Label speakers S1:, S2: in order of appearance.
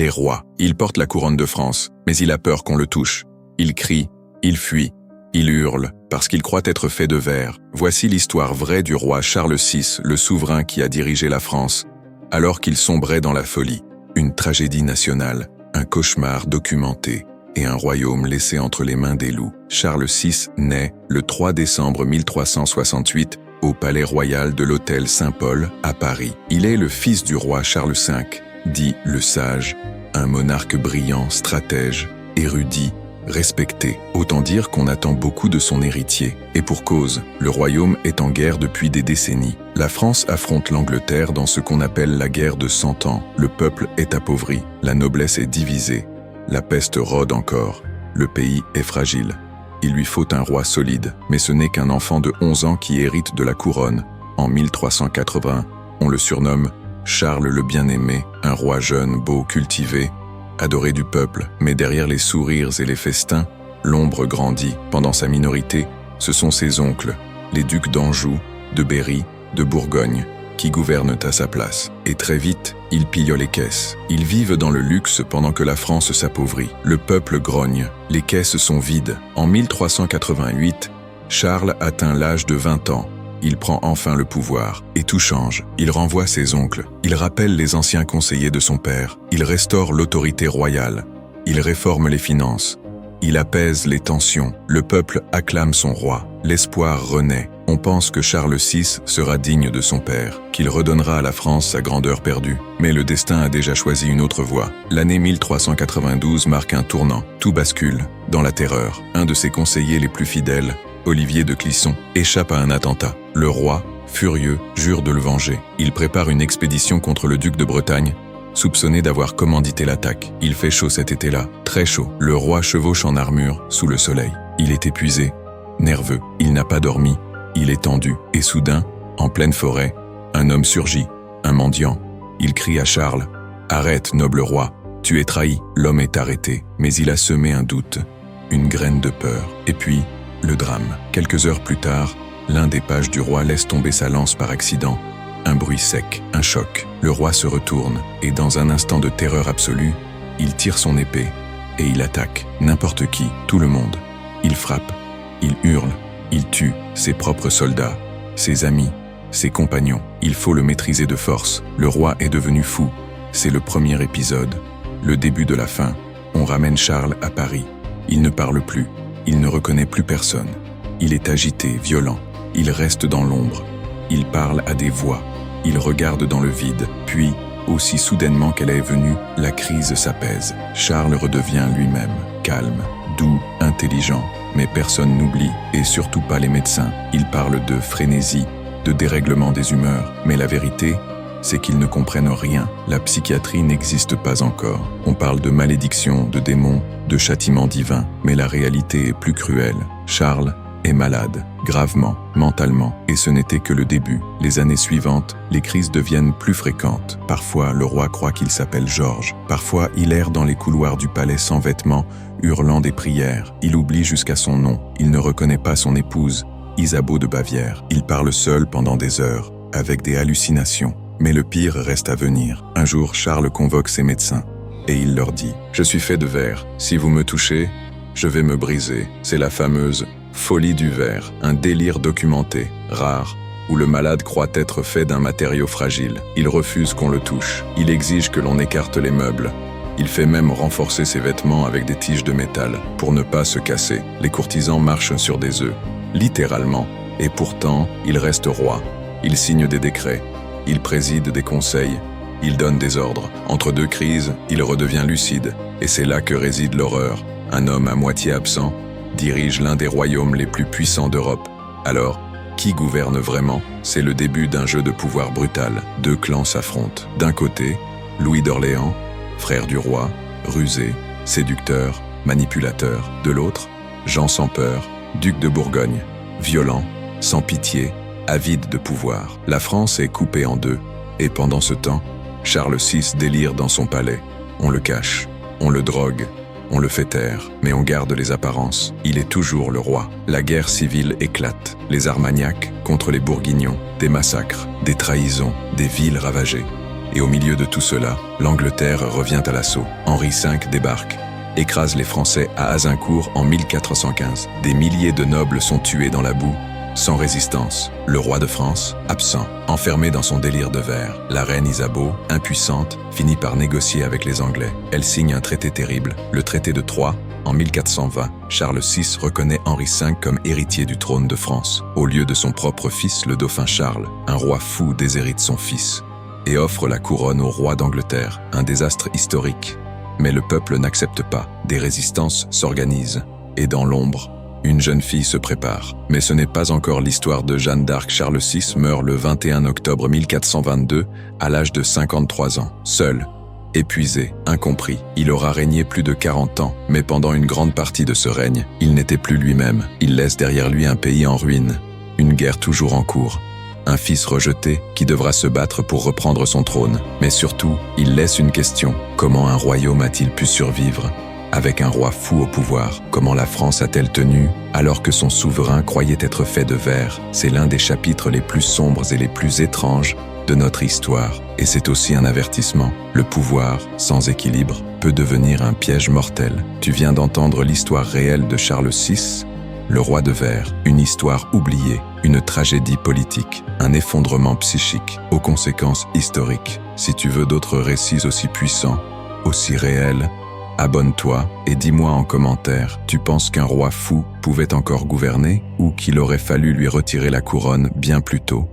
S1: Il est roi, il porte la couronne de France, mais il a peur qu'on le touche. Il crie, il fuit, il hurle, parce qu'il croit être fait de verre. Voici l'histoire vraie du roi Charles VI, le souverain qui a dirigé la France, alors qu'il sombrait dans la folie. Une tragédie nationale, un cauchemar documenté, et un royaume laissé entre les mains des loups. Charles VI naît le 3 décembre 1368 au palais royal de l'Hôtel Saint-Paul à Paris. Il est le fils du roi Charles V, dit le Sage, un monarque brillant, stratège, érudit, respecté. Autant dire qu'on attend beaucoup de son héritier. Et pour cause, le royaume est en guerre depuis des décennies. La France affronte l'Angleterre dans ce qu'on appelle la guerre de 100 ans. Le peuple est appauvri, la noblesse est divisée. La peste rôde encore, le pays est fragile. Il lui faut un roi solide, mais ce n'est qu'un enfant de 11 ans qui hérite de la couronne. En 1380, on le surnomme Charles le Bien-Aimé, un roi jeune, beau, cultivé, adoré du peuple. Mais derrière les sourires et les festins, l'ombre grandit. Pendant sa minorité, ce sont ses oncles, les ducs d'Anjou, de Berry, de Bourgogne, qui gouvernent à sa place. Et très vite, ils pillent les caisses. Ils vivent dans le luxe pendant que la France s'appauvrit. Le peuple grogne, les caisses sont vides. En 1388, Charles atteint l'âge de 20 ans. Il prend enfin le pouvoir, et tout change. Il renvoie ses oncles, il rappelle les anciens conseillers de son père, il restaure l'autorité royale, il réforme les finances, il apaise les tensions. Le peuple acclame son roi, l'espoir renaît. On pense que Charles VI sera digne de son père, qu'il redonnera à la France sa grandeur perdue. Mais le destin a déjà choisi une autre voie. L'année 1392 marque un tournant. Tout bascule dans la terreur. Un de ses conseillers les plus fidèles, Olivier de Clisson, échappe à un attentat. Le roi, furieux, jure de le venger. Il prépare une expédition contre le duc de Bretagne, soupçonné d'avoir commandité l'attaque. Il fait chaud cet été-là, très chaud. Le roi chevauche en armure, sous le soleil. Il est épuisé, nerveux, il n'a pas dormi. Il est tendu, et soudain, en pleine forêt, un homme surgit, un mendiant. Il crie à Charles, « Arrête, noble roi, tu es trahi !» L'homme est arrêté, mais il a semé un doute, une graine de peur. Et puis, le drame. Quelques heures plus tard, l'un des pages du roi laisse tomber sa lance par accident. Un bruit sec, un choc. Le roi se retourne, et dans un instant de terreur absolue, il tire son épée, et il attaque. N'importe qui, tout le monde. Il frappe, il hurle, il tue ses propres soldats, ses amis, ses compagnons. Il faut le maîtriser de force. Le roi est devenu fou. C'est le premier épisode, le début de la fin. On ramène Charles à Paris. Il ne parle plus, il ne reconnaît plus personne. Il est agité, violent. Il reste dans l'ombre. Il parle à des voix. Il regarde dans le vide. Puis, aussi soudainement qu'elle est venue, la crise s'apaise. Charles redevient lui-même, calme, doux, intelligent. Mais personne n'oublie, et surtout pas les médecins. Ils parlent de frénésie, de dérèglement des humeurs. Mais la vérité, c'est qu'ils ne comprennent rien. La psychiatrie n'existe pas encore. On parle de malédiction, de démons, de châtiment divin. Mais la réalité est plus cruelle. Charles est malade, gravement, mentalement. Et ce n'était que le début. Les années suivantes, les crises deviennent plus fréquentes. Parfois, le roi croit qu'il s'appelle Georges. Parfois, il erre dans les couloirs du palais sans vêtements, hurlant des prières. Il oublie jusqu'à son nom. Il ne reconnaît pas son épouse, Isabeau de Bavière. Il parle seul pendant des heures, avec des hallucinations. Mais le pire reste à venir. Un jour, Charles convoque ses médecins, et il leur dit « Je suis fait de verre. Si vous me touchez, je vais me briser. » C'est la fameuse folie du verre, un délire documenté, rare, où le malade croit être fait d'un matériau fragile. Il refuse qu'on le touche. Il exige que l'on écarte les meubles. Il fait même renforcer ses vêtements avec des tiges de métal pour ne pas se casser. Les courtisans marchent sur des œufs, littéralement. Et pourtant, il reste roi. Il signe des décrets. Il préside des conseils. Il donne des ordres. Entre deux crises, il redevient lucide. Et c'est là que réside l'horreur. Un homme à moitié absent dirige l'un des royaumes les plus puissants d'Europe. Alors, qui gouverne vraiment? C'est le début d'un jeu de pouvoir brutal. Deux clans s'affrontent. D'un côté, Louis d'Orléans, frère du roi, rusé, séducteur, manipulateur. De l'autre, Jean sans peur, duc de Bourgogne, violent, sans pitié, avide de pouvoir. La France est coupée en deux, et pendant ce temps, Charles VI délire dans son palais. On le cache, on le drogue, on le fait taire, mais on garde les apparences. Il est toujours le roi. La guerre civile éclate. Les Armagnacs contre les Bourguignons, des massacres, des trahisons, des villes ravagées. Et au milieu de tout cela, l'Angleterre revient à l'assaut. Henri V débarque, écrase les Français à Azincourt en 1415. Des milliers de nobles sont tués dans la boue, sans résistance. Le roi de France, absent, enfermé dans son délire de verre. La reine Isabeau, impuissante, finit par négocier avec les Anglais. Elle signe un traité terrible, le traité de Troyes. En 1420, Charles VI reconnaît Henri V comme héritier du trône de France. Au lieu de son propre fils, le dauphin Charles, un roi fou déshérite son fils et offre la couronne au roi d'Angleterre. Un désastre historique. Mais le peuple n'accepte pas. Des résistances s'organisent. Et dans l'ombre, une jeune fille se prépare. Mais ce n'est pas encore l'histoire de Jeanne d'Arc. Charles VI meurt le 21 octobre 1422, à l'âge de 53 ans. Seul, épuisé, incompris, il aura régné plus de 40 ans, mais pendant une grande partie de ce règne, il n'était plus lui-même. Il laisse derrière lui un pays en ruine, une guerre toujours en cours, un fils rejeté qui devra se battre pour reprendre son trône. Mais surtout, il laisse une question. Comment un royaume a-t-il pu survivre avec un roi fou au pouvoir? Comment la France a-t-elle tenu alors que son souverain croyait être fait de verre? C'est l'un des chapitres les plus sombres et les plus étranges de notre histoire. Et c'est aussi un avertissement. Le pouvoir, sans équilibre, peut devenir un piège mortel. Tu viens d'entendre l'histoire réelle de Charles VI, le roi de verre, une histoire oubliée, une tragédie politique, un effondrement psychique, aux conséquences historiques. Si tu veux d'autres récits aussi puissants, aussi réels, abonne-toi et dis-moi en commentaire, tu penses qu'un roi fou pouvait encore gouverner ou qu'il aurait fallu lui retirer la couronne bien plus tôt?